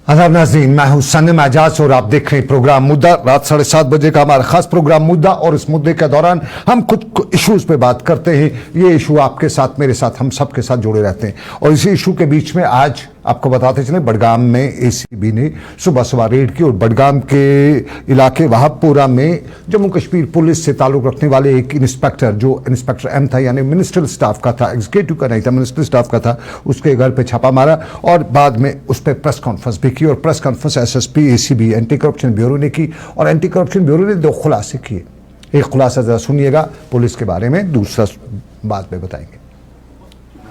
आदाब नाज़रीन, मैं हूं सन्नम एजाज और आप देख रहे हैं प्रोग्राम मुद्दा। रात 7:30 बजे का हमारा खास प्रोग्राम मुद्दा, और इस मुद्दे के दौरान हम कुछ इश्यूज पे बात करते हैं। ये इशू आपके साथ, मेरे साथ, हम सब के साथ जुड़े रहते हैं। और इसी इशू के बीच में आज आपको बताते चले, बडगाम में एसीबी ने सुबह रेड की और बडगाम के इलाके वहाबपुरा में जम्मू कश्मीर पुलिस से ताल्लुक रखने वाले एक इंस्पेक्टर, जो इंस्पेक्टर एम था, यानी मिनिस्ट्रियल स्टाफ का था, एग्जीक्यूटिव का नहीं था, मिनिस्ट्रियल स्टाफ का था, उसके घर पे छापा मारा और बाद में उस पर प्रेस कॉन्फ्रेंस भी की। और press conference SSP ACB anti corruption bureau ने की और एंटी करप्शन ब्यूरो ने 2 खुलासे किए। एक खुलासा जरा सुनिएगा पुलिस के बारे में, दूसरा बाद में बताएंगे।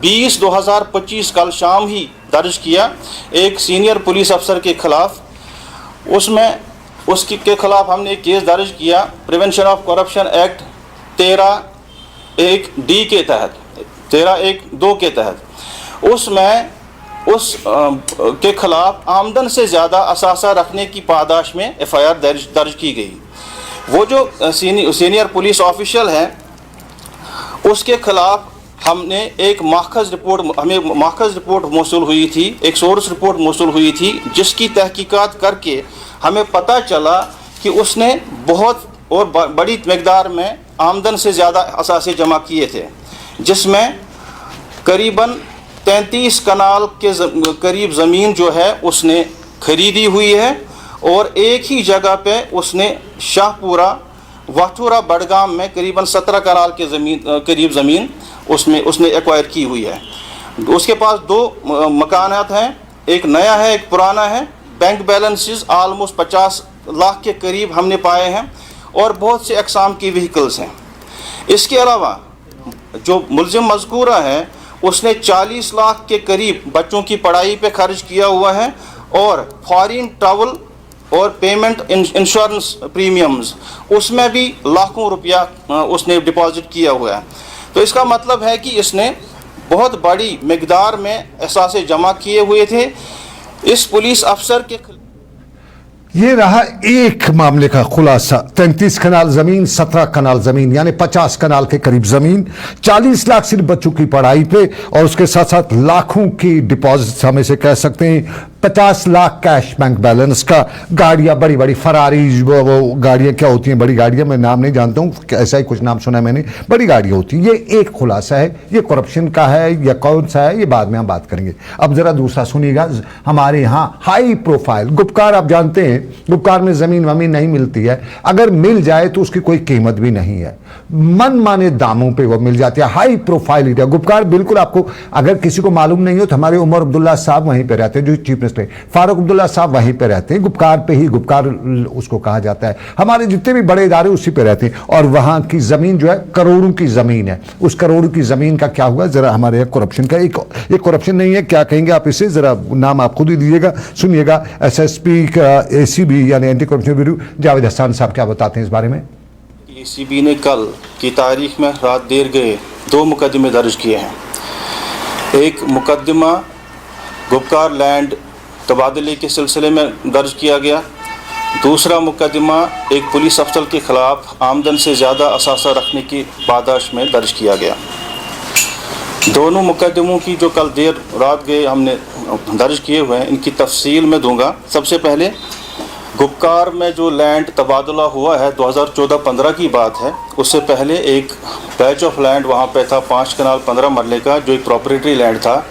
20/2025 कल शाम ही दर्ज किया एक सीनियर पुलिस अफसर के खिलाफ। उसमें उसके खिलाफ हमने एक केस दर्ज किया prevention of corruption act 13(1)(d) के तहत, 13(1)(2) के तहत। उसमें उस के खिलाफ आमदन से ज़्यादा असासा रखने की पादाश में एफआईआर दर्ज की गई। वो जो सीनियर पुलिस ऑफिशियल है, उसके खिलाफ हमें माखज़ रिपोर्ट मौसूल हुई थी, एक सोर्स रिपोर्ट मौसूल हुई थी, जिसकी तहकीकात करके हमें पता चला कि उसने बहुत और बड़ी मकदार में आमदन से ज़्यादा असासे जमा किए थे, जिसमें करीबन 33 कनाल के करीब ज़मीन जो है उसने खरीदी हुई है। और एक ही जगह पे उसने शाहपुरा वाठूरा बडगाम में करीबन 17 कनाल के करीब ज़मीन उसने एक्वायर की हुई है। उसके पास 2 मकानात हैं, एक नया है एक पुराना है। बैंक बैलेंसेस आलमोस्ट 50 लाख के करीब हमने पाए हैं और बहुत से अक़साम की व्हीकल्स हैं। इसके अलावा जो मुलजिम मज़कूरा है, उसने 40 लाख के करीब बच्चों की पढ़ाई पे खर्च किया हुआ है और फॉरेन ट्रैवल और पेमेंट इंश्योरेंस प्रीमियम्स, उसमें भी लाखों रुपया उसने डिपॉजिट किया हुआ है। तो इसका मतलब है कि इसने बहुत बड़ी मिकदार में एहसास जमा किए हुए थे। इस पुलिस अफसर के ये रहा एक मामले का खुलासा। 33 कनाल जमीन, 17 कनाल जमीन, यानी 50 कनाल के करीब जमीन, 40 लाख सिर्फ बच्चों की पढ़ाई पे, और उसके साथ साथ लाखों की डिपॉजिट, हम इसे कह सकते हैं 50 लाख कैश बैंक बैलेंस का। गाड़ियां बड़ी बड़ी फरारी, वो गाड़ियां क्या होती हैं, बड़ी गाड़ियां, मैं नाम नहीं जानता हूं, ऐसा ही कुछ नाम सुना है मैंने, बड़ी गाड़ियां होती हैं। ये एक खुलासा है। ये करप्शन का है या कौन सा है, ये बाद में हम बात करेंगे। अब जरा दूसरा सुनिएगा। हमारे यहाँ हाई प्रोफाइल गुपकार, आप जानते हैं गुपकार में जमीन वमीन नहीं मिलती है, अगर मिल जाए तो उसकी कोई कीमत भी नहीं है, मनमाने दामों पे वो मिल जाती है। हाई प्रोफाइल एरिया गुपकार, बिल्कुल आपको अगर किसी को मालूम नहीं हो तो हमारे उमर अब्दुल्ला साहब वहीं पे रहते हैं, जो चीफ मिनिस्टर, फारूक अब्दुल्ला साहब वहीं पे रहते हैं। गुपकार पे ही, गुपकार उसको कहा जाता है। हमारे जितने भी बड़े इदारे उसी पे रहते हैं, और वहां की जमीन जो है करोड़ों की जमीन है। उस करोड़ों की जमीन का क्या हुआ, जरा हमारे यहाँ करप्शन का एक करप्शन नहीं है, क्या कहेंगे आप इसे, जरा नाम आप खुद ही दीजिएगा, सुनिएगा। एसएसपी का एसीबी यानी anti corruption bureau Javed Hasan साहब क्या बताते हैं इस बारे में। एसीबी ने कल की तारीख में रात देर गए 2 मुकदमे दर्ज किए हैं। एक मुकदमा गुपकार लैंड तबादले के सिलसिले में दर्ज किया गया। दूसरा मुकदमा एक पुलिस अफसर के खिलाफ आमदन से ज़्यादा असासा रखने की पादाश में दर्ज किया गया। दोनों मुकदमों की जो कल देर रात गए हमने दर्ज किए हुए हैं, इनकी तफसील में दूंगा। सबसे पहले गुपकार में जो लैंड तबादला हुआ है 2014-15 की बात है। उससे पहले एक पैच ऑफ लैंड वहाँ पे था 5 कनाल 15 मरले का, जो एक प्रॉपर्टी लैंड था,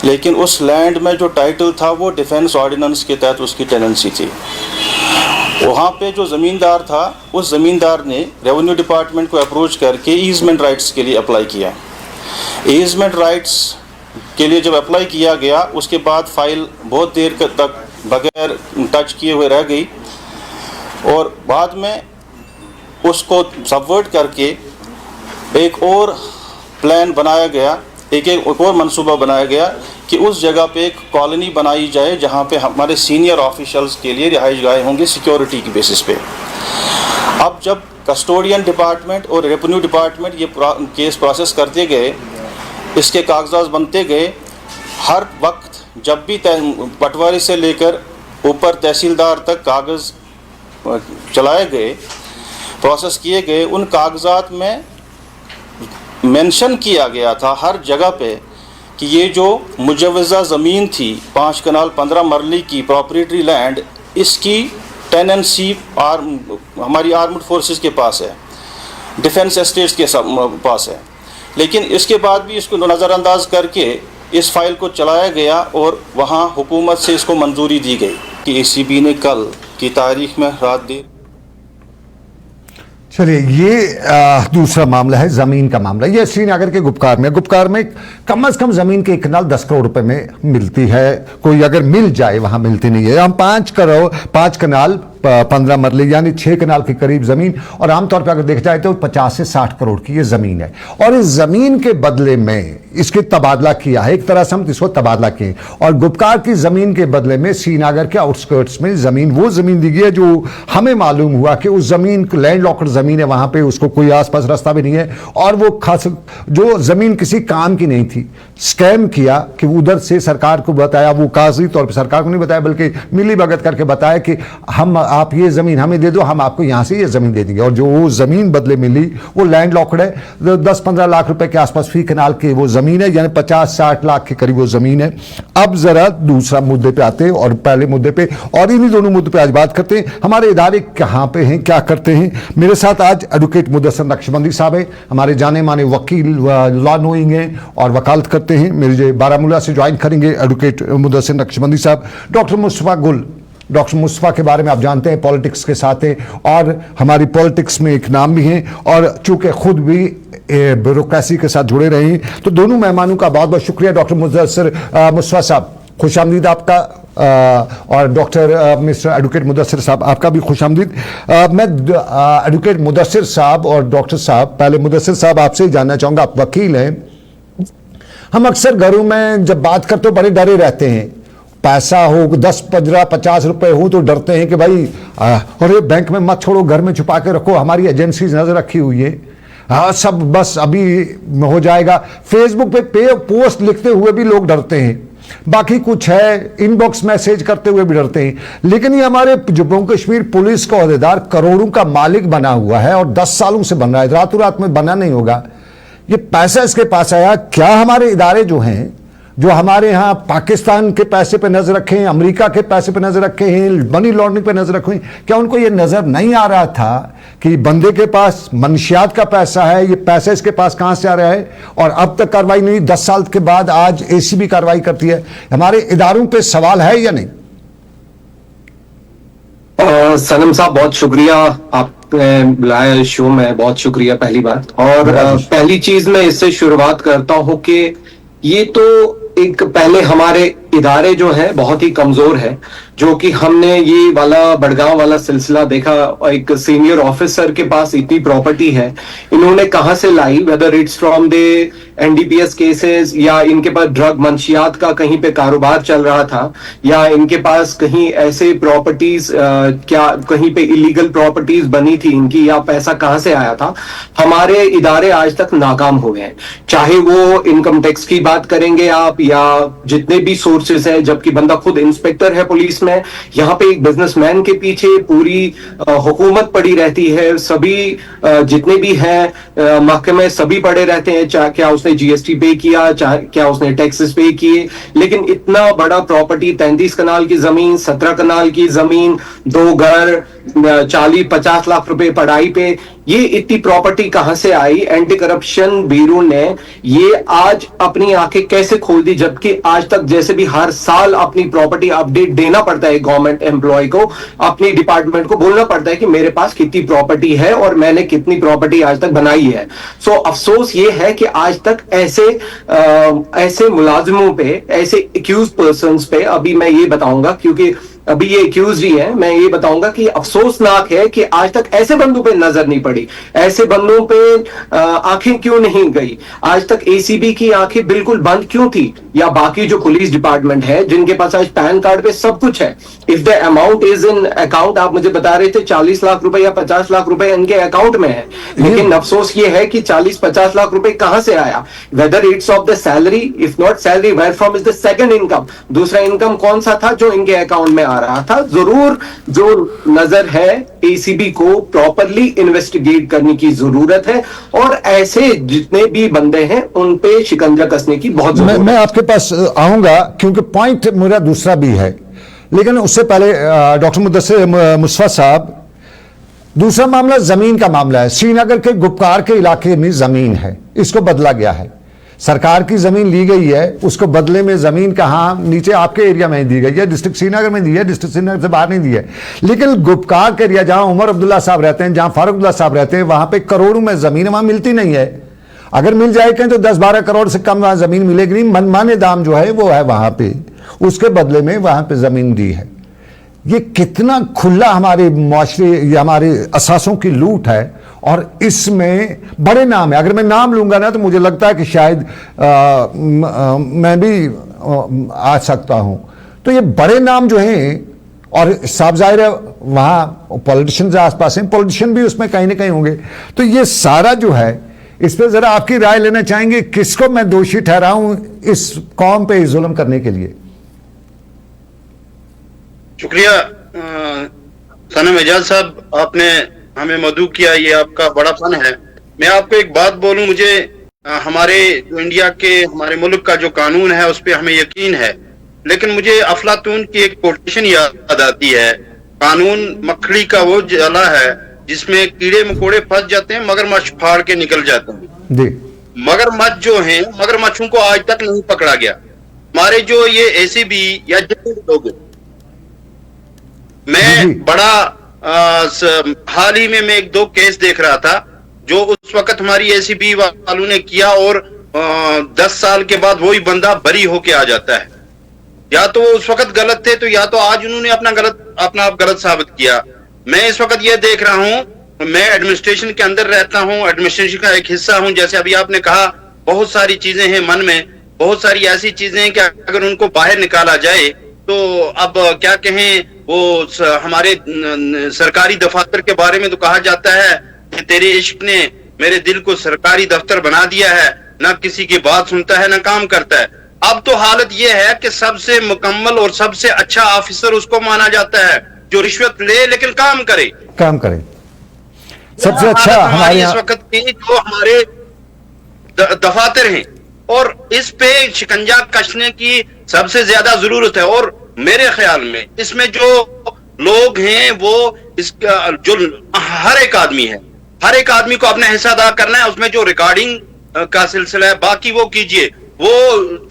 लेकिन उस लैंड में जो टाइटल था वो डिफेंस ऑर्डिनेंस के तहत उसकी टेनेंसी थी। वहाँ पे जो ज़मींदार था, उस ज़मींदार ने रेवेन्यू डिपार्टमेंट को अप्रोच करके ईजमेंट राइट्स के लिए अप्लाई किया। ईजमेंट राइट्स के लिए जब अप्लाई किया गया, उसके बाद फाइल बहुत देर तक बगैर टच किए हुए रह गई और बाद में उसको सबवर्ट करके एक और प्लान बनाया गया, एक और मंसूबा बनाया गया कि उस जगह पे एक कॉलोनी बनाई जाए जहाँ पे हमारे सीनियर ऑफिशियल्स के लिए रिहाइश गाह होंगे सिक्योरिटी की बेसिस पे। अब जब कस्टोडियन डिपार्टमेंट और रेवेन्यू डिपार्टमेंट ये केस प्रोसेस करते गए, इसके कागजात बनते गए, हर वक्त जब भी पटवारी से लेकर ऊपर तहसीलदार तक कागज़ चलाए गए, प्रोसेस किए गए, उन कागजात में मेंशन किया गया था हर जगह पे कि ये जो मुजवज़ा ज़मीन थी 5 कनाल 15 मरली की प्रॉपर्टी लैंड, इसकी टेनेंसी हमारी आर्म्ड फोर्सेस के पास है, डिफेंस एस्टेट्स के पास है। लेकिन इसके बाद भी इसको नज़रअंदाज करके इस फाइल को चलाया गया और वहाँ हुकूमत से इसको मंजूरी दी गई कि ACB ने कल की तारीख में रात देर। चलिए, ये दूसरा मामला है, जमीन का मामला। ये श्रीनगर के गुपकार में कम से कम जमीन के 1 कनाल 10 करोड़ रुपए में मिलती है। कोई अगर मिल जाए, वहां मिलती नहीं है। हम 5 कनाल 15 मरले यानी 6 कनाल के करीब जमीन, और आमतौर पर अगर देखा जाए तो 50 से 60 करोड़ की ये जमीन है। और इस जमीन के बदले में इसके तबादला किया है, एक तरह से हम इसको तबादला किए। और गुपकार की जमीन के बदले में श्रीनगर के आउटस्कर्ट्स में जमीन, वो जमीन दी गई है जो हमें मालूम हुआ कि उस जमीन लैंड लॉक्ड जमीन है, वहां पे उसको कोई आसपास रास्ता भी नहीं है, और वो खास जो जमीन किसी काम की नहीं थी, स्कैम किया कि उधर से सरकार को बताया, वो कागजी तौर पर सरकार को नहीं बताया बल्कि मिली भगत करके बताया कि हम, आप ये जमीन हमें दे दो, हम आपको यहां से ये जमीन दे देंगे। और जो वो जमीन बदले मिली वो लैंड लॉक्ड है, 10-15 लाख रुपए के आसपास फी कनाल के वो जमीन है, यानी 50-60 लाख के करीब वो जमीन है। अब जरा दूसरा मुद्दे पे आते हैं, और पहले मुद्दे पे, और इन्हीं दोनों मुद्दों पे आज बात करते हैं। हमारे इदारे कहां पे हैं, क्या करते हैं। मेरे साथ आज एडवोकेट मुदस्सिर नक्शबंदी साहब है, हमारे जाने माने वकील, लॉ नोइंग हैं और वकालत करते हैं। मेरे जो बारामूला से ज्वाइन करेंगे एडवोकेट मुदस्सिर नक्शबंदी साहब। डॉक्टर मुस्तफा गुल, डॉक्टर मुस्तफा के बारे में आप जानते हैं, पॉलिटिक्स के साथ हैं और हमारी पॉलिटिक्स में एक नाम भी हैं, और चूंकि खुद भी ब्यूरोक्रेसी के साथ जुड़े रहे हैं। तो दोनों मेहमानों का बहुत बहुत शुक्रिया। डॉक्टर मुदस्सिर मुस्तफा साहब, खुश आमदीद आपका, और डॉक्टर मिस्टर एडवोकेट मुदस्सिर साहब, आपका भी खुश आमदीद। मैं एडवोकेट मुदस्सिर साहब और डॉक्टर साहब, पहले मुदस्सिर साहब आपसे जानना चाहूँगा, आप वकील हैं। हम अक्सर घरों में जब बात करते हो बड़े डरे रहते हैं, पैसा हो 10, 15, 50 रुपए हो तो डरते हैं कि भाई और ये बैंक में मत छोड़ो, घर में छुपा के रखो, हमारी एजेंसीज नजर रखी हुई है, हाँ सब बस अभी हो जाएगा। फेसबुक पे पोस्ट लिखते हुए भी लोग डरते हैं, बाकी कुछ है, इनबॉक्स मैसेज करते हुए भी डरते हैं। लेकिन ये हमारे जम्मू कश्मीर पुलिस का अहदेदार करोड़ों का मालिक बना हुआ है और 10 सालों से बन रहा है, रातों रात में बना नहीं होगा। ये पैसा इसके पास आया, क्या हमारे इदारे जो हैं, जो हमारे यहाँ पाकिस्तान के पैसे पे नजर रखे हैं, अमेरिका के पैसे पे नजर रखे हैं, मनी लॉन्ड्रिंग पे नजर रखे हैं, क्या उनको ये नजर नहीं आ रहा था कि बंदे के पास मनशियात का पैसा है, ये पैसा इसके पास कहां से आ रहा है, और अब तक कार्रवाई नहीं, 10 साल के बाद आज ACB कार्रवाई करती है। हमारे इदारों पे सवाल है या नहीं? सनम साहब, बहुत शुक्रिया, आप बुलाया शो में, बहुत शुक्रिया पहली बात। और पहली चीज मैं इससे शुरुआत करता हूं कि ये तो एक, पहले हमारे इदारे जो है बहुत ही कमजोर है, जो कि हमने ये वाला बड़गांव वाला सिलसिला देखा। एक सीनियर ऑफिसर के पास इतनी प्रॉपर्टी है, इन्होंने कहां से लाई, whether it's from the NDPS cases, या इनके पास ड्रग मंशियात का कहीं पे कारोबार चल रहा था, या इनके पास कहीं ऐसे प्रॉपर्टीज, क्या कहीं पे इलीगल प्रॉपर्टीज बनी थी इनकी, या पैसा कहां से आया था। हमारे इदारे आज तक नाकाम हुए हैं, चाहे वो इनकम टैक्स की बात करेंगे आप, या जितने भी सोर्सेस है, जबकि बंदा खुद इंस्पेक्टर है पुलिस में। यहाँ पे एक बिजनेसमैन के पीछे पूरी हुकूमत पड़ी रहती है, सभी जितने भी हैं महकमे सभी पड़े रहते हैं, चाहे क्या उसने GST पे किया, चाहे क्या उसने टैक्सेस पे किए। लेकिन इतना बड़ा प्रॉपर्टी, 33 कनाल की जमीन, 17 कनाल की जमीन, 2 घर, 40-50 लाख रुपए पढ़ाई पे, ये इतनी प्रॉपर्टी कहां से आई। एंटी करप्शन ब्यूरो ने ये आज अपनी आंखें कैसे खोल दी, जबकि आज तक जैसे भी हर साल अपनी प्रॉपर्टी अपडेट देना पड़ता है गवर्नमेंट एम्प्लॉय को, अपनी डिपार्टमेंट को बोलना पड़ता है कि मेरे पास कितनी प्रॉपर्टी है और मैंने कितनी प्रॉपर्टी आज तक बनाई है। सो अफसोस ये है कि आज तक ऐसे मुलाजिमों पे, ऐसे एक्यूज पर्सन्स पे, अभी मैं ये बताऊंगा क्योंकि अभी ये एक्यूज ही है, मैं ये बताऊंगा कि अफसोसनाक है कि आज तक ऐसे बंदों पे नजर नहीं पड़ी, ऐसे बंदों पे आंखें क्यों नहीं गई, आज तक ACB की आंखें बिल्कुल बंद क्यों थी, या बाकी जो पुलिस डिपार्टमेंट है जिनके पास आज पैन कार्ड पे सब कुछ है, if the amount is in account, आप मुझे बता रहे थे 40 लाख रुपए या 50 लाख रुपए इनके अकाउंट में है, लेकिन अफसोस ये है कि 40-50 लाख रुपए कहां से आया, whether it's of the salary, if not salary, where from is the second income, दूसरा इनकम कौन सा था जो इनके अकाउंट में आ रहा था। जरूर जो नजर है एसीबी को प्रॉपरली इन्वेस्टिगेट करने की जरूरत है और ऐसे जितने भी बंदे हैं उन पे शिकंजा कसने की बहुत जरूरत है। मैं आपके पास आऊंगा क्योंकि पॉइंट मेरा दूसरा भी है, लेकिन उससे पहले डॉक्टर मुदस्सिर मुस्तफा साहब, दूसरा मामला जमीन का मामला है। श्रीनगर के गुपकार के इलाके में जमीन है, इसको बदला गया है। सरकार की जमीन ली गई है, उसको बदले में जमीन कहां, नीचे आपके एरिया में दी गई है, डिस्ट्रिक्ट श्रीनगर में दी है, डिस्ट्रिक्ट श्रीनगर से बाहर नहीं दी है। लेकिन गुपकार के एरिया जहां उमर अब्दुल्ला साहब रहते हैं, जहां फारूक अब्दुल्ला साहब रहते हैं, वहां पे करोड़ों में जमीन वहां मिलती नहीं है। अगर मिल जाए कहें तो 10-12 करोड़ से कम वहां जमीन मिलेगी नहीं। मनमाने दाम जो है वो है वहां पे, उसके बदले में वहां पे जमीन दी है। ये कितना खुला हमारे मुआशरे, ये हमारे असासों की लूट है। और इसमें बड़े नाम है, अगर मैं नाम लूंगा ना तो मुझे लगता है कि शायद मैं भी आ सकता हूं। तो ये बड़े नाम जो हैं, और साफ जाहिर है वहां पॉलिटिशियन आसपास हैं, पॉलिटिशियन भी उसमें कहीं ना कहीं होंगे। तो ये सारा जो है, इस पर जरा आपकी राय लेना चाहेंगे, किसको मैं दोषी ठहराऊं इस कौम पे जुल्म करने के लिए? शुक्रिया सनम एजाज साहब, आपने हमें मदऊ किया, ये आपका बड़ा फन है। मैं आपको एक बात बोलूं, मुझे हमारे जो इंडिया के, हमारे मुल्क का जो कानून है उस पर हमें यकीन है, लेकिन मुझे अफलातून की एक कोटेशन याद आती है, कानून मकड़ी का वो जाला है जिसमें कीड़े मकोड़े फंस जाते हैं, मगरमच्छ फाड़ के निकल जाते हैं। जी। मगरमच्छ जो हैं, मगरमच्छों को आज तक नहीं पकड़ा गया। हमारे जो ये एसीबी या जितने लोग, मैं बड़ा हाल ही में मैं 1-2 केस देख रहा था जो उस वक्त हमारी एसीबी वालों ने किया, और 10 साल के बाद वही बंदा बरी होके आ जाता है। या तो वो उस वक्त गलत थे, तो या तो आज उन्होंने अपना आप गलत साबित किया। मैं इस वक्त ये देख रहा हूं, मैं एडमिनिस्ट्रेशन के अंदर रहता हूं, एडमिनिस्ट्रेशन का एक हिस्सा हूं। जैसे अभी आपने कहा, बहुत सारी चीजें हैं मन में, बहुत सारी ऐसी चीजें हैं कि अगर उनको बाहर निकाला जाए तो अब क्या कहें, वो हमारे सरकारी दफातर के बारे में तो कहा जाता है कि तेरे इश्क ने मेरे दिल को सरकारी दफ्तर बना दिया है, ना किसी की बात सुनता है ना काम करता है। अब तो हालत यह है कि सबसे मुकम्मल और सबसे अच्छा ऑफिसर उसको माना जाता है जो रिश्वत ले लेकिन काम करे। सबसे अच्छा हमारे इस वक्त की जो हमारे दफातर हैं, और इस पे शिकंजा कसने की सबसे ज्यादा जरूरत है। और मेरे ख्याल में इसमें जो लोग हैं वो इसका जो हर एक आदमी है, हर एक आदमी को अपना हिस्सा अदा करना है। उसमें जो रिकॉर्डिंग का सिलसिला है बाकी वो कीजिए, वो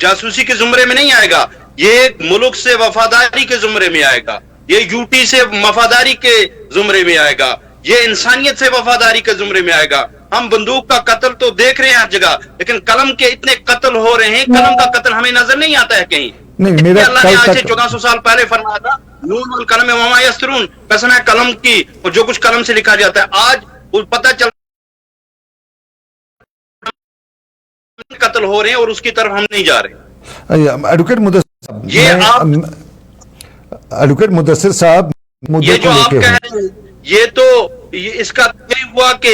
जासूसी के जुमरे में नहीं आएगा, ये मुल्क से वफादारी के जुमरे में आएगा, ये यूटी से वफादारी के जुमरे में आएगा, ये इंसानियत से वफादारी के जुमरे में आएगा। हम बंदूक का कत्ल तो देख रहे हैं हर जगह, लेकिन कलम के इतने कत्ल हो रहे हैं, कलम का कत्ल हमें नजर नहीं आता है कहीं। मेरा अल्लाह ने आज से 1400 साल पहले फरमाया था, नून वल कलम वमा यस्तरून, कसम है कलम की और जो कुछ कलम से लिखा जाता है। आज वो पता चल कत्ल हो रहे हैं और उसकी तरफ हम नहीं जा रहे। एडवोकेट मुदस्सिर साहब, ये जो आप कह रहे हैं, ये तो इसका नहीं हुआ कि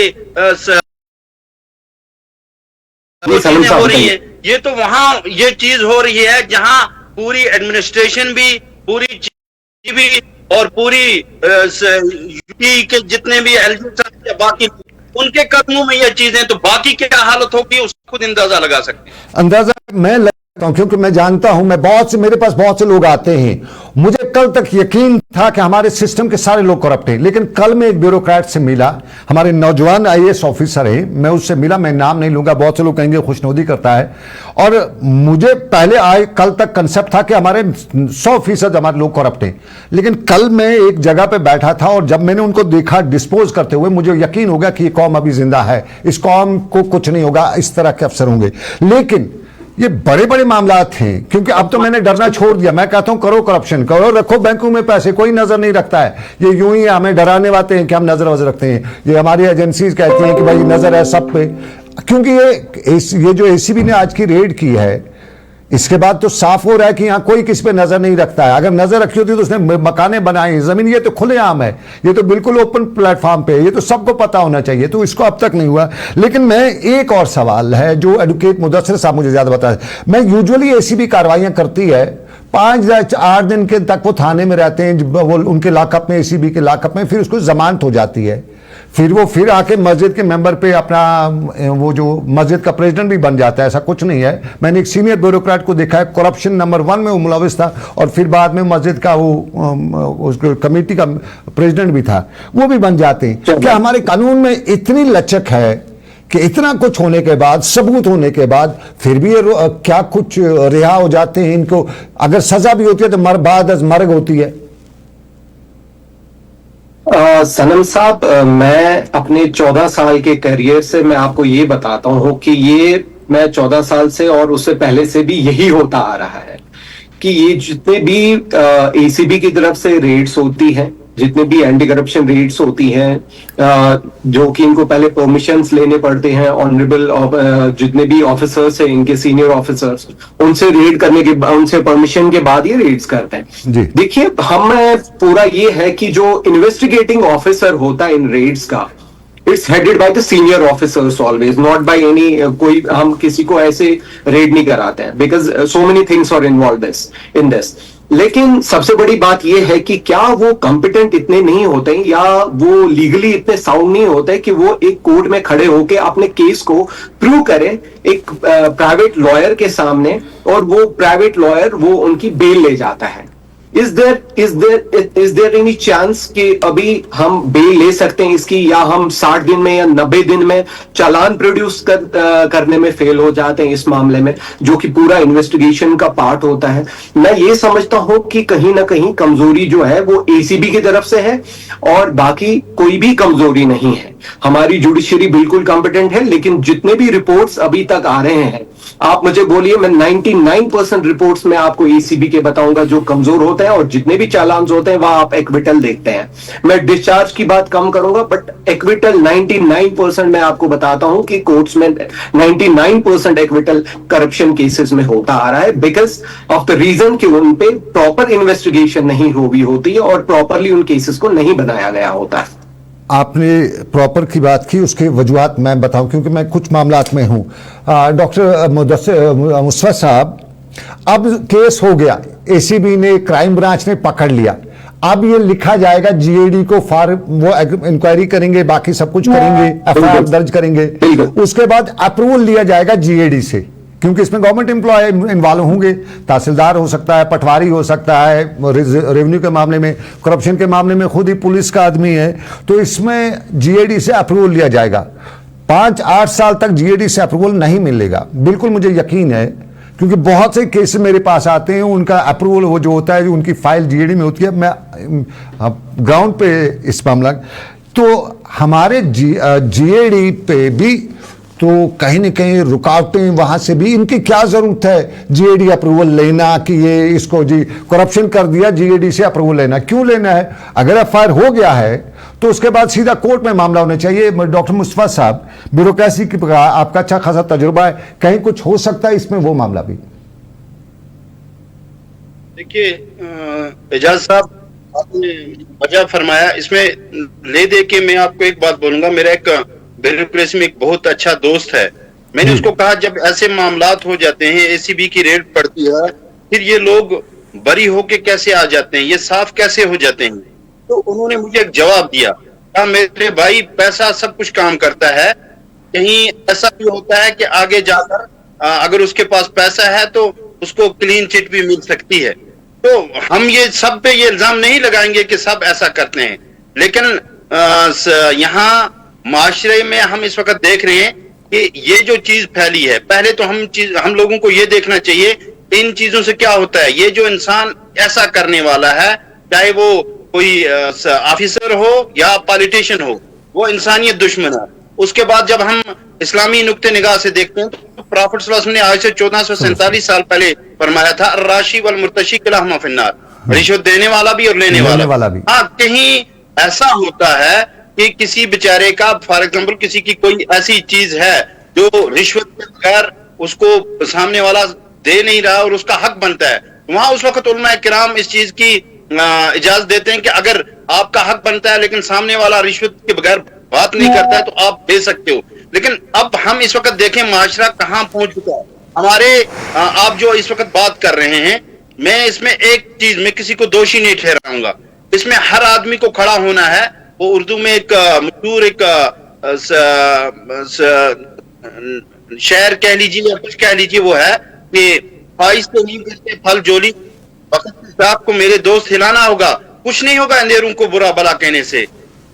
हो रही है, ये तो वहां ये चीज हो रही है जहां पूरी एडमिनिस्ट्रेशन भी, पूरी चीज भी, और पूरी यूपी के जितने भी एलजी बाकी उनके कदमों में ये चीजें, तो बाकी क्या हालत होगी उसको खुद अंदाजा लगा सकते हैं। अंदाजा मैं लगाता हूं क्योंकि मैं जानता हूं, मेरे पास बहुत से लोग आते हैं। मुझे कल तक यकीन था कि हमारे सिस्टम के सारे लोग करप्ट हैं, लेकिन कल मैं एक ब्यूरोक्रेट से मिला, हमारे नौजवान आईएएस ऑफिसर है, मैं उससे मिला, मैं नाम नहीं लूंगा, बहुत से लोग कहेंगे खुशनौदी करता है। और मुझे पहले कल तक कंसेप्ट था कि हमारे 100% हमारे लोग करप्ट हैं, लेकिन कल मैं एक जगह पे बैठा था और जब मैंने उनको देखा डिस्पोज करते हुए, मुझे यकीन हो गया कि ये कौम अभी जिंदा है, इस कौम को कुछ नहीं होगा, इस तरह के अफसर होंगे। लेकिन ये बड़े बड़े मामलात हैं, क्योंकि अब तो मैंने डरना छोड़ दिया। मैं कहता हूं करो करप्शन, करो, रखो बैंकों में पैसे, कोई नजर नहीं रखता है। ये यूं ही हमें डराने वाते हैं कि हम नजर वजर रखते हैं। ये हमारी एजेंसीज कहती हैं कि भाई नजर है सब पे, क्योंकि ये जो एसीबी ने आज की रेड की है, इसके बाद तो साफ हो रहा है कि यहां कोई किसी पे नजर नहीं रखता है। अगर नजर रखी होती तो उसने मकाने बनाए, जमीन, ये तो खुलेआम है, ये तो बिल्कुल ओपन प्लेटफॉर्म पे, ये तो सबको पता होना चाहिए, तो इसको अब तक नहीं हुआ। लेकिन मैं एक और सवाल है जो एडवोकेट मुदस्सिर साहब मुझे ज्यादा बता, मैं यूजुअली एसीबी कार्रवाइयां करती है 5-8 दिन के तक वो थाने में रहते हैं, वो उनके लॉकअप में, एसीबी के लॉकअप में, फिर उसको जमानत हो जाती है, फिर वो फिर आके मस्जिद के मेंबर पे अपना वो जो मस्जिद का प्रेसिडेंट भी बन जाता है। ऐसा कुछ नहीं है। मैंने एक सीनियर ब्यूरोक्रेट को देखा है, करप्शन नंबर 1 में वो मुलविस था और फिर बाद में मस्जिद का वो उसको कमेटी का प्रेसिडेंट भी था, वो भी बन जाते हैं। क्या हमारे कानून में इतनी लचक है कि इतना कुछ होने के बाद, सबूत होने के बाद, फिर भी ये क्या कुछ रिहा हो जाते हैं? इनको अगर सजा भी होती है तो मर्ग होती है। सनम साहब, मैं अपने 14 साल के करियर से मैं आपको ये बताता हूं कि ये मैं 14 साल से और उससे पहले से भी यही होता आ रहा है कि ये जितने भी एसीबी की तरफ से रेड्स होती हैं, जितने भी एंटी करप्शन रेड्स होती हैं, जो कि इनको पहले परमिशंस लेने पड़ते हैं, ऑनरेबल जितने भी ऑफिसर्स हैं, इनके सीनियर ऑफिसर्स, उनसे रेड करने के, उनसे परमिशन के बाद ये रेड्स करते हैं। देखिए, हम पूरा ये है कि जो इन्वेस्टिगेटिंग ऑफिसर होता है इन रेड्स का, it's headed by the senior officers always, not by any कोई, हम किसी को ऐसे रेड नहीं कराते हैं, because so many things are involve in this. लेकिन सबसे बड़ी बात यह है कि क्या वो कॉम्पिटेंट इतने नहीं होते या वो लीगली इतने साउंड नहीं होते कि वो एक कोर्ट में खड़े होकर अपने केस को प्रूव करें एक प्राइवेट लॉयर के सामने, और वो प्राइवेट लॉयर वो उनकी बेल ले जाता है। इज देयर एनी चांस कि अभी हम बेल ले सकते हैं इसकी, या हम 60 दिन में या 90 दिन में चालान प्रोड्यूस करने में फेल हो जाते हैं इस मामले में, जो कि पूरा इन्वेस्टिगेशन का पार्ट होता है? मैं ये समझता हूं कि कहीं ना कहीं कमजोरी जो है वो एसीबी की तरफ से है और बाकी कोई भी कमजोरी नहीं है। हमारी जुडिशरी बिल्कुल कॉम्पिटेंट है, लेकिन जितने भी रिपोर्ट्स अभी तक आ रहे हैं, आप मुझे बोलिए, मैं 99% रिपोर्ट्स में आपको एसीबी के बताऊंगा जो कमजोर होते हैं, और जितने भी चालान होते हैं वहां आप एक्विटल देखते हैं। मैं डिस्चार्ज की बात कम करूंगा, बट एक्विटल 99% मैं आपको बताता हूं कि कोर्ट्स में 99% एक्विटल करप्शन केसेस में होता आ रहा है, बिकॉज ऑफ द रीजन कि उन पे प्रॉपर इन्वेस्टिगेशन नहीं हुई होती है और प्रॉपरली उन केसेस को नहीं बनाया गया होता है। आपने प्रॉपर की बात की, उसके वजूहात मैं बताऊं क्योंकि मैं कुछ मामलात में हूं। डॉक्टर मुस्तफा साहब, अब केस हो गया, एसीबी ने, क्राइम ब्रांच ने पकड़ लिया, अब ये लिखा जाएगा जीएडी को, वो इंक्वायरी करेंगे, बाकी सब कुछ करेंगे, एफआईआर दर्ज करेंगे, उसके बाद अप्रूवल लिया जाएगा जीएडी से, क्योंकि इसमें गवर्नमेंट एम्प्लॉय इन्वॉल्व होंगे, तहसीलदार हो सकता है, पटवारी हो सकता है, रेवेन्यू के मामले में, करप्शन के मामले में खुद ही पुलिस का आदमी है, तो इसमें जीएडी से अप्रूवल लिया जाएगा। 5-8 साल तक जीएडी से अप्रूवल नहीं मिलेगा, बिल्कुल मुझे यकीन है, क्योंकि बहुत से केस मेरे पास आते हैं, उनका अप्रूवल वो जो होता है, जो उनकी फाइल जीएडी में होती है, मैं ग्राउंड पे इस मामला, तो हमारे जीएडी पे भी तो कहीं न कहीं रुकावटें, वहां से भी इनकी क्या जरूरत है जीएडी अप्रूवल लेना, कि ये इसको जी करप्शन कर दिया, जीएडी से अप्रूवल लेना क्यों लेना है? अगर एफआईआर हो गया है तो उसके बाद सीधा कोर्ट में मामला होना चाहिए। डॉक्टर मुस्तफा साहब, ब्यूरोक्रेसी की आपका अच्छा खासा तजुर्बा है, कहीं कुछ हो सकता है इसमें वो मामला भी? देखिए एजाज साहब, आपने वजह फरमाया, इसमें ले दे के मैं आपको एक बात बोलूंगा। मेरा एक ब्यूरोक्रेसी में एक बहुत अच्छा दोस्त है, मैंने उसको कहा जब ऐसे मामलात हो जाते हैं, एसीबी की रेड पड़ती है, फिर ये लोग बरी होके कैसे आ जाते हैं, ये साफ कैसे हो जाते हैं? तो उन्होंने मुझे एक जवाब दिया, कहा मेरे भाई पैसा सब कुछ काम करता है, कहीं ऐसा भी होता है कि आगे जाकर अगर उसके पास पैसा है तो उसको क्लीन चिट भी मिल सकती है। तो हम ये सब पे ये इल्जाम नहीं लगाएंगे कि सब ऐसा करते हैं, लेकिन यहाँ माशरे में हम इस वक्त देख रहे हैं कि ये जो चीज फैली है, पहले तो हम लोगों को ये देखना चाहिए इन चीजों से क्या होता है। ये जो इंसान ऐसा करने वाला है, चाहे वो कोई ऑफिसर हो या पॉलिटिशियन हो, वो इंसानियत दुश्मन है। उसके बाद जब हम इस्लामी नुक्ते निगाह से देखते हैं तो प्रॉफिट सल्लल्लाहु अलैहि वसल्लम ने आज से 1447 साल पहले फरमाया था, राशि वल मुर्तशी किलाहुमा फिन्नार, रिश्वत देने वाला भी और लेने वाला भी। हाँ, कहीं ऐसा होता है कि किसी बेचारे का, फॉर एग्जाम्पल किसी की कोई ऐसी चीज है जो रिश्वत के बगैर उसको सामने वाला दे नहीं रहा और उसका हक बनता है, वहां उस वक्त उलमा किराम इस चीज की इजाजत देते हैं कि अगर आपका हक बनता है लेकिन सामने वाला रिश्वत के बगैर बात नहीं करता है तो आप दे सकते हो। लेकिन अब हम इस वक्त देखें माशरा कहां पहुंच चुका है। हमारे आप जो इस वक्त बात कर रहे हैं मैं इसमें एक चीज, मैं किसी को दोषी नहीं ठहराऊंगा, इसमें हर आदमी को खड़ा होना है। वो उर्दू में एक मशहूर एक शेर कह लीजिए या कुछ कह लीजिए, वो है कि ख्वाहिश से नहीं करते फल जोली, वक्त साहब को मेरे दोस्त हिलाना होगा, कुछ नहीं होगा अंधेरों को बुरा भला कहने से,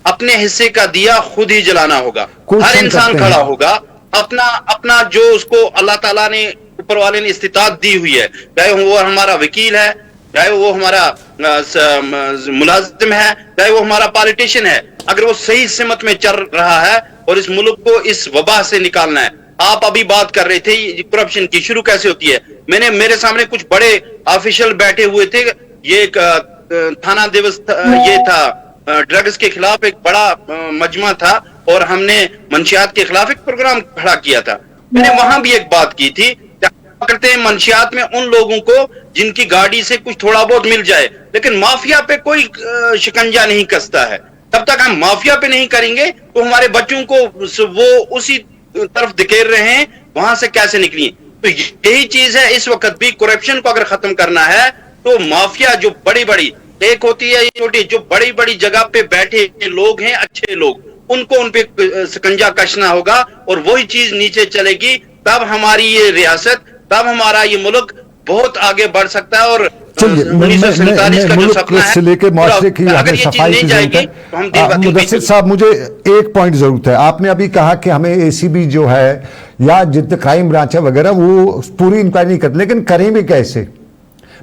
अपने हिस्से का दिया खुद ही जलाना होगा। हर इंसान खड़ा होगा, अपना अपना जो उसको अल्लाह ताला ने, ऊपर वाले ने इस्तिताअत दी हुई है, चाहे वो हमारा वकील है, चाहे वो हमारा मुलाजिम है, चाहे वो हमारा पॉलिटिशियन है, अगर वो सही सिमत में चल रहा है और इस मुल्क को इस वबा से निकालना है। आप अभी बात कर रहे थे करप्शन की, शुरू कैसे होती है। मेरे सामने कुछ बड़े ऑफिशियल बैठे हुए थे, ये एक थाना दिवस ये था, ड्रग्स के खिलाफ एक बड़ा मजमा था और हमने मंशियात के खिलाफ एक प्रोग्राम खड़ा किया था। मैंने वहां भी एक बात की थी, करते हैं मंशियात में उन लोगों को जिनकी गाड़ी से कुछ थोड़ा बहुत मिल जाए, लेकिन माफिया पे कोई शिकंजा नहीं कसता है। तब तक हम माफिया पे नहीं करेंगे तो हमारे बच्चों को वो उसी तरफ धकेल रहे हैं, वहां से कैसे निकलिए। तो यही चीज है, इस वक्त भी करप्शन को अगर खत्म करना है तो माफिया जो बड़ी बड़ी एक होती है, छोटी, जो बड़ी बड़ी जगह पे बैठे लोग हैं, अच्छे लोग, उनको उन पे शिकंजा कसना होगा और वही चीज नीचे चलेगी। तब हमारी ये रियासत, तब हमारा ये मुल्क बहुत आगे बढ़ सकता है। और 1947 का जो सपना है, से लेके मुआशरे की हमें सफाई की जरूरत है। तो मुदस्सिर साहब, मुझे एक पॉइंट जरूरत है। आपने अभी कहा कि हमें एसीबी जो है या जितने क्राइम ब्रांच है वगैरह वो पूरी इंक्वायरी नहीं करते, लेकिन करें भी कैसे?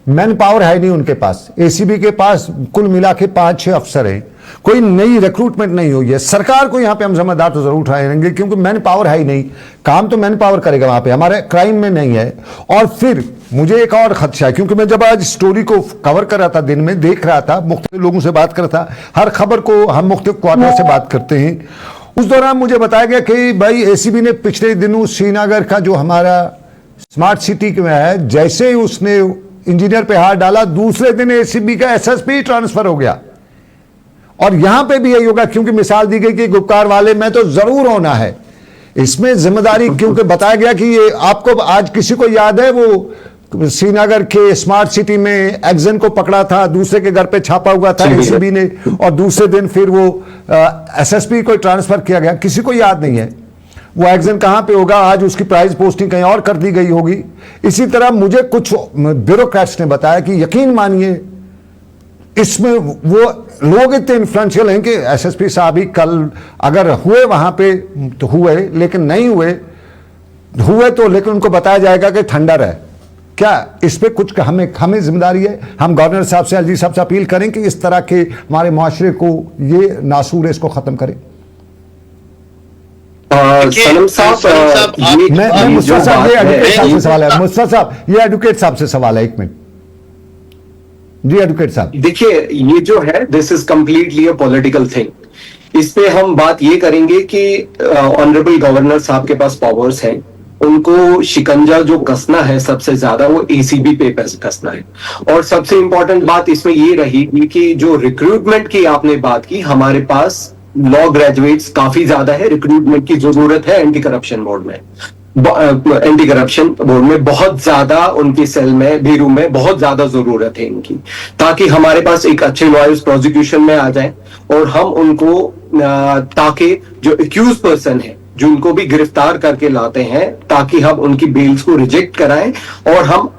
मैन पावर है नहीं उनके पास। एसीबी के पास कुल मिला के 5-6 अफसर हैं, कोई नई रिक्रूटमेंट नहीं हुई है। सरकार को यहां पे हम जिम्मेदार तो जरूर उठाएंगे क्योंकि मैन पावर है ही नहीं, काम तो मैन पावर करेगा वहां पे, हमारे क्राइम में नहीं है। और फिर मुझे एक और खदशा है, क्योंकि मैं जब आज स्टोरी को कवर कर रहा था, दिन में देख रहा था, मुख्तलिफ लोगों से बात कर रहा था, हर खबर को हम मुख्तलिफ क्वार्टर से बात करते हैं। उस दौरान मुझे बताया गया कि भाई एसीबी ने पिछले दिनों श्रीनगर का जो हमारा स्मार्ट सिटी में है, जैसे ही उसने इंजीनियर पे हाथ डाला, दूसरे दिन एसीबी का एसएसपी ट्रांसफर हो गया। और यहां पे भी यही होगा, क्योंकि मिसाल दी गई कि गुपकार वाले में तो जरूर होना है। इसमें जिम्मेदारी, क्योंकि बताया गया कि ये आपको आज किसी को याद है वो श्रीनगर के स्मार्ट सिटी में एक्जन को पकड़ा था, दूसरे के घर पे छापा हुआ था एसीबी ने, और दूसरे दिन फिर वो एसएसपी को ट्रांसफर किया गया। किसी को याद नहीं है वो एक्जन कहां पे होगा, आज उसकी प्राइस पोस्टिंग कहीं और कर दी गई होगी। इसी तरह मुझे कुछ ब्यूरोक्रेट्स ने बताया कि यकीन मानिए इसमें वो लोग इतने इन्फ्लुएंशियल हैं कि एसएसपी साहब ही कल अगर हुए वहां पे तो हुए, लेकिन नहीं हुए तो लेकिन उनको बताया जाएगा कि ठंडर है। क्या इस पे कुछ हमें जिम्मेदारी है? हम गवर्नर साहब से, एलजी साहब से अपील करें कि इस तरह के हमारे मुआशरे को ये नासूर है, इसको खत्म करें। सनम साहब, मैं मुस्तफा साहब, ये एडवोकेट साहब से सवाल है। मुस्तफा साहब, ये एडवोकेट साहब से सवाल है, एक मिनट जी। एडवोकेट साहब देखिए, ये जो है this is completely a political thing. इस पे हम बात ये करेंगे कि ऑनरेबल गवर्नर साहब के पास पावर्स हैं, उनको शिकंजा जो कसना है सबसे ज्यादा वो एसीबी पे कसना है। और सबसे इंपॉर्टेंट बात इसमें ये रहेगी कि जो रिक्रूटमेंट की आपने बात की, हमारे पास लॉ ग्रेजुएट्स काफी ज्यादा है, रिक्रूटमेंट की जरूरत है एंटी करप्शन बोर्ड में। एंटी करप्शन बोर्ड में बहुत ज्यादा, उनके सेल में, ब्यूरो में बहुत ज्यादा जरूरत है इनकी, ताकि हमारे पास एक अच्छे लॉयर्स प्रोसिक्यूशन में आ जाए और हम उनको ताकि जो एक्यूज पर्सन है जो उनको भी गिरफ्तार करके लाते हैं, ताकि हम उनकी बेल्स को रिजेक्ट कराएं और हम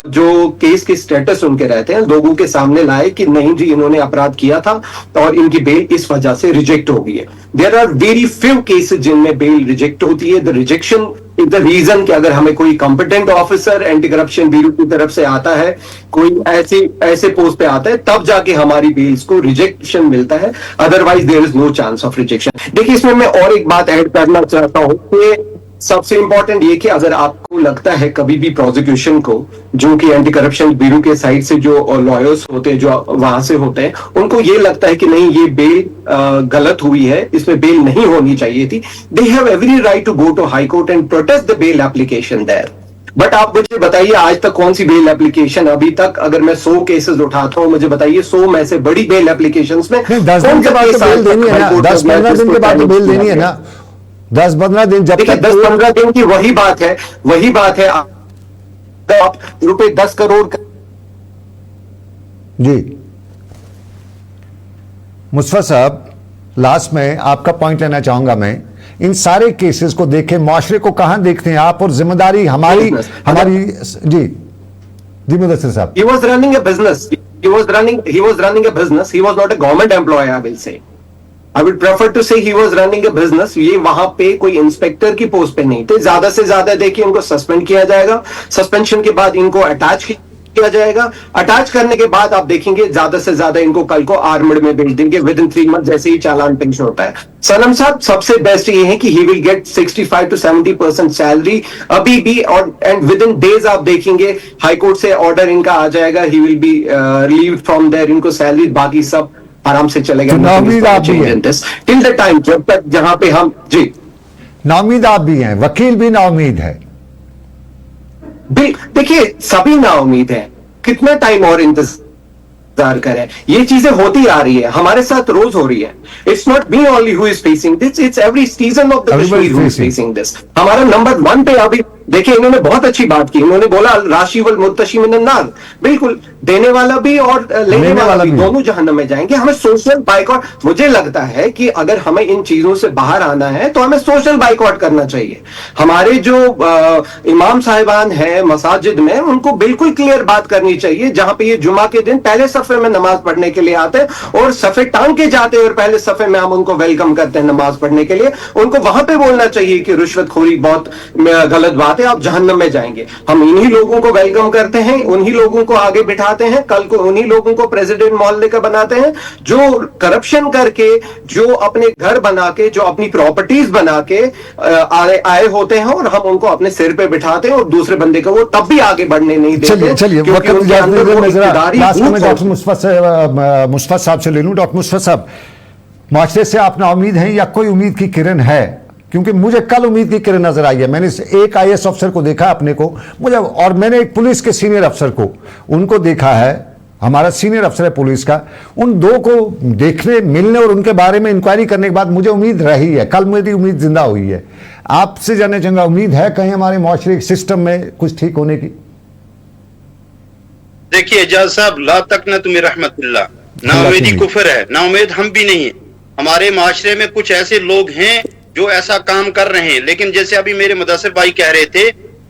जो केस के स्टेटस उनके रहते हैं लोगों के सामने लाए कि नहीं जी इन्होंने अपराध किया था और इनकी बेल इस वजह से रिजेक्ट हो गई है। There are very few cases जिनमें बेल रिजेक्ट होती है। The rejection is the reason कि अगर हमें कोई competent officer anti corruption bureau की तरफ से आता है, कोई ऐसे पोस्ट पे आता है, तब जाके हमारी बेल्स को रिजेक्शन मिलता है, otherwise there is no chance of rejection. देखिए, इसमें मैं और एक बात ऐड करना चाहता हूं कि सबसे इंपॉर्टेंट ये कि अगर आपको लगता है कभी भी प्रोसिक्यूशन को, जो कि एंटी करप्शन ब्यूरो के साइड से जो लॉयर्स होते हैं, जो वहां से होते हैं, उनको ये लगता है कि नहीं ये बेल गलत हुई है, इसमें बेल नहीं होनी चाहिए थी, they have every right to go to high court and protest the bail application there. But आप मुझे बताइए आज तक कौन सी बेल एप्लीकेशन, अभी तक अगर मैं 100 केसेस उठाता हूं, मुझे बताइए 100 में से बड़ी बेल एप्लीकेशंस में 10 दिन के बाद तो बेल देनी है ना, 10-15 दिन के बाद तो बेल देनी है ना, 10-15 दिन जब तक 10-15 दिन की वही बात है आप रुपए 10 करोड़ जी मुस्तफा साहब, लास्ट में आपका पॉइंट लेना चाहूंगा मैं। इन सारे केसेस को देखें, माशरे को कहां देखते हैं आप, और जिम्मेदारी हमारी जी जी मुदस्सिर साहब। He was running a business. He was running a business. He was not a government employee, I will say. I would prefer to say he was running a business. ये वहां पे कोई इंस्पेक्टर की पोस्ट पे नहीं थे। ज्यादा से ज्यादा देखिए इनको सस्पेंड किया जाएगा, सस्पेंशन के बाद इनको अटैच किया जाएगा, अटैच करने के बाद आप देखेंगे ज्यादा से ज्यादा इनको कल को आर्मड में भेज देंगे विद इन 3 मंथ, जैसे ही चालान पेश होता है। सनम साहब, सबसे बेस्ट ये है कि he will get 65 to 70% salary अभी भी, और एंड विद इन डेज आप देखेंगे हाई कोर्ट से ऑर्डर इनका आ जाएगा, he will be relieved from there, इनको सैलरी बाकी सब आराम से चलेगा। टिल द टाइम, जब तक जहां पे हम जी नाउमीद आप भी हैं, वकील भी नाउमीद है। देखिए सभी नाउमीद है, कितना टाइम और इंतजार करें, ये चीजें होती आ रही है, हमारे साथ रोज हो रही है। It's not me only who is facing this, it's every season of the Kashmir who is facing this. हमारा नंबर 1 पे अभी देखिए, इन्होंने बहुत अच्छी बात की, इन्होंने बोला राशि वल मुत्तशी मिनन नार, बिल्कुल देने वाला भी और लेने वाला भी दोनों जहन्नम में जाएंगे। हमें सोशल बाइकआउट, मुझे लगता है कि अगर हमें इन चीजों से बाहर आना है तो हमें सोशल बाइकआउट करना चाहिए। हमारे जो इमाम साहिबान हैं मसाजिद में, उनको बिल्कुल क्लियर बात करनी चाहिए, जहां पे ये जुमा के दिन पहले सफे में नमाज पढ़ने के लिए आते हैं और सफे टांग के जाते हैं और पहले सफे में हम उनको वेलकम करते हैं नमाज पढ़ने के लिए, उनको वहां पे बोलना चाहिए कि रिश्वतखोरी बहुत गलत बात है, आप जहन्नम में जाएंगे। हम इन्हीं लोगों को वेलकम करते हैं, उन्हीं लोगों को आगे बिठाते हैं, कल को उन्हीं लोगों को प्रेसिडेंट मोहल्ले का बनाते हैं, जो करप्शन करके, जो अपने घर बना के, जो अपनी प्रॉपर्टीज बना के आए होते हैं, और हम उनको अपने सिर पे बिठाते हैं और दूसरे बंदे को वो तब भी आगे बढ़ने नहीं देते। चलिए डॉक्टर मुस्तफा साहब से ले लूं। डॉक्टर मुस्तफा साहब, माशरे से आप ना उम्मीद हैं या कोई उम्मीद की किरण है? क्योंकि मुझे कल उम्मीद की किरण नजर आई है। मैंने एक IAS अफसर को देखा अपने को, मुझे, और मैंने एक पुलिस के सीनियर अफसर को, उनको देखा है, हमारा सीनियर अफसर है पुलिस का, उन दो को देखने, मिलने और उनके बारे में इंक्वायरी करने के बाद मुझे उम्मीद रही है, कल मेरी उम्मीद जिंदा हुई है। आपसे जानना चाहूंगा, उम्मीद है कहीं हमारे माशरे सिस्टम में कुछ ठीक होने की? देखिए एजाज साहब, ला तक न तुम्हें रहमतुल्लाह, ना उम्मीदी कुफर है, ना उम्मीद हम भी नहीं है। हमारे माशरे में कुछ ऐसे लोग हैं जो ऐसा काम कर रहे हैं, लेकिन जैसे अभी मेरे मुदस्सिर भाई कह रहे थे,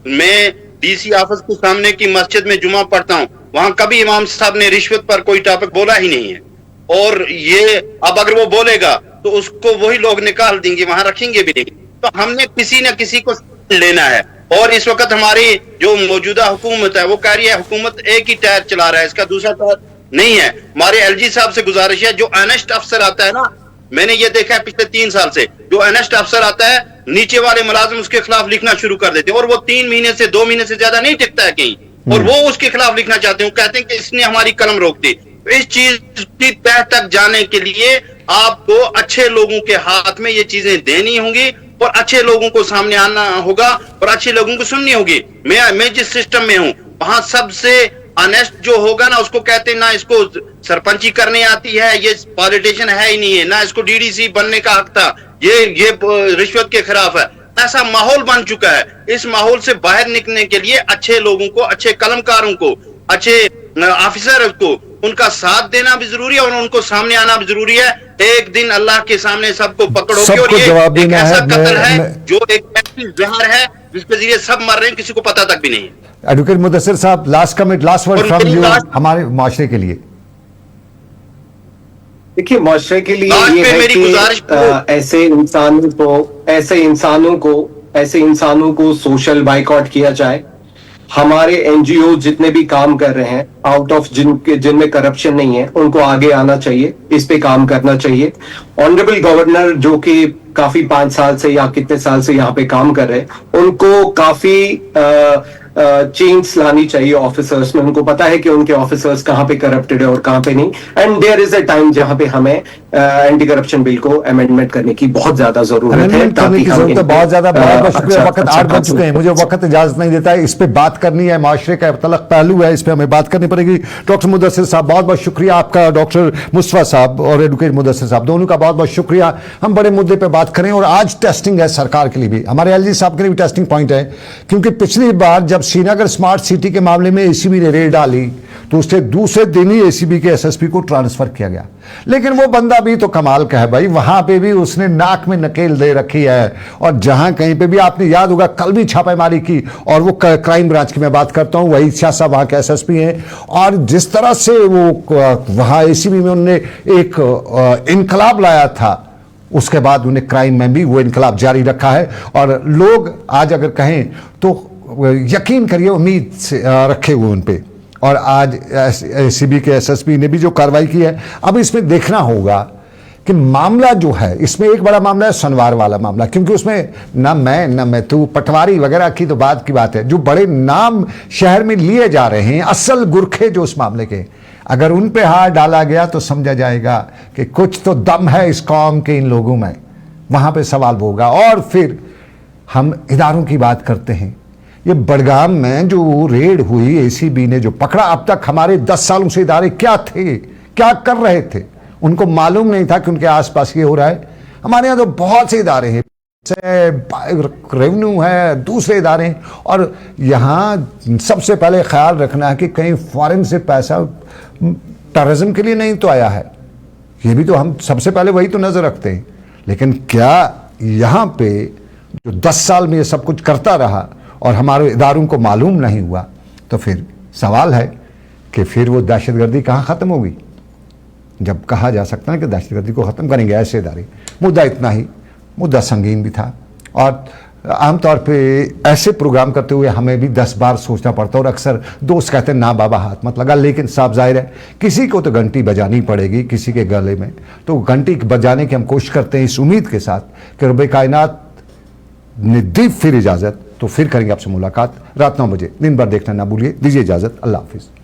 मैं DC ऑफिस के सामने की मस्जिद में जुमा पढ़ता हूं, वहां कभी इमाम साहब ने रिश्वत पर कोई टॉपिक बोला ही नहीं है। और ये अब अगर वो बोलेगा तो उसको वही लोग निकाल देंगे, वहां रखेंगे भी नहीं। तो हमने किसी न किसी को लेना है। और इस वक्त हमारी जो मौजूदा हुकूमत है वो कह रही है हुकूमत एक ही टायर चला रहा है, इसका दूसरा टायर नहीं है। हमारे LG साहब से गुजारिश है, जो ऑनेस्ट अफसर आता है ना, मैंने ये देखा है पिछले 3 साल से, जो ऑनेस्ट अफसर आता है, नीचे वाले मुलाजिम उसके खिलाफ लिखना शुरू कर देते हैं, और वो 3 महीने से 2 महीने से ज्यादा नहीं टिकता है कहीं, और वो उसके खिलाफ लिखना चाहते हैं, कहते हैं कि इसने हमारी कलम रोक दी। इस चीज की तह तक जाने के लिए आपको अच्छे लोगों के हाथ में ये चीजें देनी होंगी, और अच्छे लोगों को सामने आना होगा, और अच्छे लोगों को सुननी होगी। मैं जिस सिस्टम में हूं, वहां सबसे ऑनेस्ट जो होगा ना, उसको कहते हैं ना इसको सरपंची करने आती है, ये पॉलिटिशियन है ही नहीं है, ना इसको DDC बनने का हक था, ये रिश्वत के खिलाफ है। ऐसा माहौल बन चुका है। इस माहौल से बाहर निकलने के लिए अच्छे लोगों को, अच्छे कलमकारों को, अच्छे ऑफिसर को, उनका साथ देना भी जरूरी है और उनको सामने आना भी जरूरी है। एक दिन अल्लाह के सामने सबको पकड़ोगे, और ये एक ऐसा कत्ल है जो एक ऐसी जहर है जिसके जरिए सब मर रहे हैं, किसी को पता तक भी नहीं है। एडवोकेट मुदस्सिर साहब, last comment, last word from you हमारे माशरे के लिए। देखिए, माशरे के लिए ये है कि ऐसे इंसानों को सोशल बाइकआउट किया जाए। हमारे NGO जितने भी काम कर रहे हैं, आउट ऑफ जिनमें करप्शन नहीं है, उनको आगे आना चाहिए, इस पे काम करना चाहिए। ऑनरेबल गवर्नर जो कि काफी 5 साल से या कितने साल से यहाँ पे काम कर रहे हैं, उनको काफी चेंज लानी चाहिए ऑफिसर्स में। उनको पता है कि उनके ऑफिसर्स कहाँ पे करप्टेड है और कहाँ पे नहीं, and there is a time जहाँ पे हमें एंटी करप्शन बिल को अमेंडमेंट करने की बहुत ज्यादा जरूरत है। ताकि हम बहुत ज्यादा बहुत शुक्रिया। वक्त 8 बज चुके हैं, मुझे वक्त इजाजत नहीं देता है, इस पे बात करनी है, माशरे का तलक पहलू है, इस पे हमें बात करनी पड़ेगी। डॉक्टर मुदस्सिर साहब, बहुत बहुत शुक्रिया आपका, डॉक्टर मुस्तफा साहब और एडवोकेट मुदस्सिर साहब, दोनों का बहुत बहुत शुक्रिया। हम बड़े मुद्दे पे बात करें, और आज टेस्टिंग है सरकार के लिए भी, हमारे LG साहब के लिए भी टेस्टिंग पॉइंट है, क्योंकि पिछली बार जब जब श्रीनगर स्मार्ट सिटी के मामले में एसीबी ने रेड डाली तो उसके दूसरे दिन ही एसीबी के एसएसपी को ट्रांसफर किया गया। लेकिन वो बंदा भी तो कमाल का है भाई, वहां पे भी उसने नाक में नकेल दे रखी है। और जहां कहीं पे भी आपने याद होगा कल भी छापेमारी की, और वो क्राइम ब्रांच की मैं बात करता हूं, वही शाह साहब वहां के एसएसपी हैं। और जिस तरह से वो वहां एसीबी में उन्होंने एक इनकलाब लाया था, उसके बाद उन्हें क्राइम में भी वो इनकलाब जारी रखा है। और लोग आज अगर कहें तो यकीन करिए उम्मीद से रखे हुए उन पे। और आज एसीबी के एसएसपी ने भी जो कार्रवाई की है, अब इसमें देखना होगा कि मामला जो है, इसमें एक बड़ा मामला है सनवार वाला मामला, क्योंकि उसमें ना मैं तू पटवारी वगैरह की तो बात की बात है, जो बड़े नाम शहर में लिए जा रहे हैं, असल गुरखे जो उस मामले के, अगर उन पे हाथ डाला गया तो समझा जाएगा कि कुछ तो दम है इस कौम के इन लोगों में। वहां पे सवाल होगा। और फिर हम इदारों की बात करते हैं, ये बड़गाम में जो रेड हुई, एसीबी ने जो पकड़ा, अब तक हमारे 10 सालों से इदारे क्या थे, क्या कर रहे थे, उनको मालूम नहीं था कि उनके आसपास ये हो रहा है। हमारे यहाँ तो बहुत से इदारे हैं, रेवेन्यू है, दूसरे इदारे हैं, और यहाँ सबसे पहले ख्याल रखना है कि कहीं फॉरेन से पैसा टेररिज्म के लिए नहीं तो आया है। ये भी तो हम सबसे पहले वही तो नजर रखते हैं। लेकिन क्या यहाँ पे जो 10 साल में ये सब कुछ करता रहा और हमारे इदारों को मालूम नहीं हुआ, तो फिर सवाल है कि फिर वो दहशतगर्दी कहाँ ख़त्म होगी, जब कहा जा सकता है कि दहशतगर्दी को ख़त्म करेंगे ऐसे इदारे। मुद्दा इतना ही, मुद्दा संगीन भी था। और आमतौर पे ऐसे प्रोग्राम करते हुए हमें भी 10 बार सोचना पड़ता है। और अक्सर दोस्त कहते हैं ना बाबा हाथ मत लगा, लेकिन साफ जाहिर है किसी को तो घंटी बजानी पड़ेगी किसी के गले में, तो घंटी बजाने की हम कोशिश करते हैं इस उम्मीद के साथ कि रब्बे कायनात ने दी फिर इजाज़त, तो फिर करेंगे आपसे मुलाकात रात 9 बजे। दिन भर देखना ना भूलिए। दीजिए इजाज़त, अल्लाह हाफिज़।